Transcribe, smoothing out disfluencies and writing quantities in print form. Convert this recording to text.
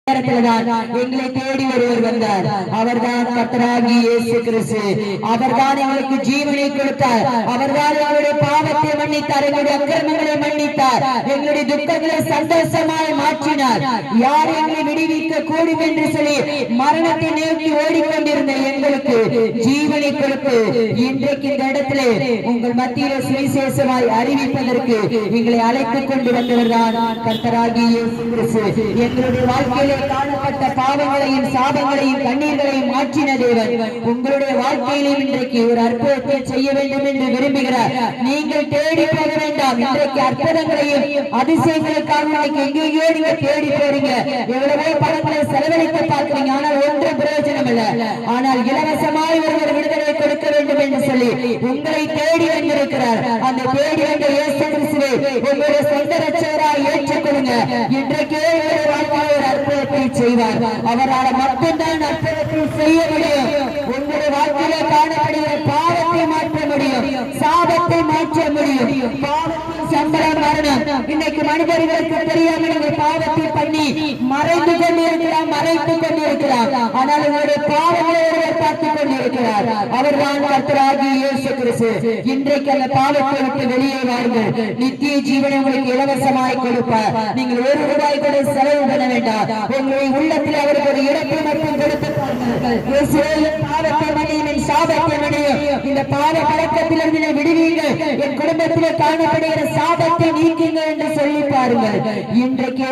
எங்களை தேடி ஒருவர் வந்தார். அவர்தான் கர்த்தராகிய இயேசு கிறிஸ்து. அவர்தான் எங்களுக்கு ஜீவனை கொடுத்தார். அவர்தான் எங்களுடைய பாவத்தை மன்னித்தார், எங்களுடைய அக்கிரமங்களை மன்னித்தார், எங்களுடைய துக்கங்களை சந்தோஷமாய் மாற்றினார். யார் எங்களை விடுவிக்க கூடும் என்று சொல்லி மரணத்தை நோக்கி ஓடிக்கொண்டிருந்த எங்களுக்கு ஜீவனை கொடுத்து இன்றைக்கு இந்த இடத்திலே உங்கள் மத்தியிலே சுவிசேஷமாய் அறிவிப்பதற்கு எங்களை அழைத்துக் கொண்டு வந்தவர்தான் கர்த்தராகிய இயேசு கிறிஸ்து. எங்களுடைய வாழ்க்கையிலே காணப்பட்ட பாவங்களையும் சாபங்களையும் கண்ணீர்களையும் மாற்றின தேவன் உங்களுடைய வாழ்க்கையிலும் இன்றைக்கு ஒரு அற்புதத்தை செய்ய வேண்டும் என்று விரும்புகிறார். நீங்கள் தேடி போக வேண்டாம். இன்றைக்கு அற்புதங்களையும் அதிசயங்களுக்காக எங்கேயோ நீங்க தேடி போறீங்க, எவ்வளவோ பணங்களை செலவழிக்க பார்க்கிறீங்க, ஆனால் ஒன்றும் பிரயோஜனம் இல்லை. ஆனால் இலவசமாய் ஒருவர் விடுதலை கொடுக்க வேண்டும் என்று சொல்லி உங்களை தேடி வந்திருக்கிறார். அந்த தேடி வந்த இயேசு கிறிஸ்துவை உங்களுடைய சொந்த ரட்சகராய் ஏற்றுக்கொள்ளுங்க. இன்றைக்கே ஒரு வாழ்க்கையில் ஒரு அற்புதத்தை செய்வார். அவரால் மட்டும்தான் அற்புதத்தை செய்ய முடியும். உங்களுடைய வாழ்க்கையிலே காணப்படுகிற பாவத்தை மாற்ற முடியும், சாபத்தை மாற்ற முடியும். பாவத்தின் சம்பளம் மரணம். இன்னைக்கு மனிதர்களுக்கு தெரியாமல் நீங்கள் பாவத்தை பண்ணி மறைந்து கொண்டிருக்கிறார். ஆனால் உங்களுடைய பாவங்களை ஒருவர் பார்த்துக் கொண்டிருக்கிறார். அவர்தான் கர்த்தராகிய இயேசு கிறிஸ்து. இன்றைக்கு அந்த பாவத்தை விட்டு வெளியே வாருங்கள். நித்திய ஜீவனை உங்களுக்கு இலவசமாய் கொடுப்பார். நீங்கள் ஒரு ரூபாய் கூட செலவு பண்ண வேண்டாம். உங்களுடைய உள்ளத்தில் அவருக்கு ஒரு இடத்தை மட்டும் கொடுத்து பாவத்தை மன்னியும், என் சாபத்தை மன்னியும், இந்த பாவ பழக்கத்திலிருந்து விடுவீர்கள், என் குடும்பத்திலே காணப்படுகிற சாபத்தை நீக்குங்கள் என்று சொல்லி பாருங்கள். இன்றைக்கு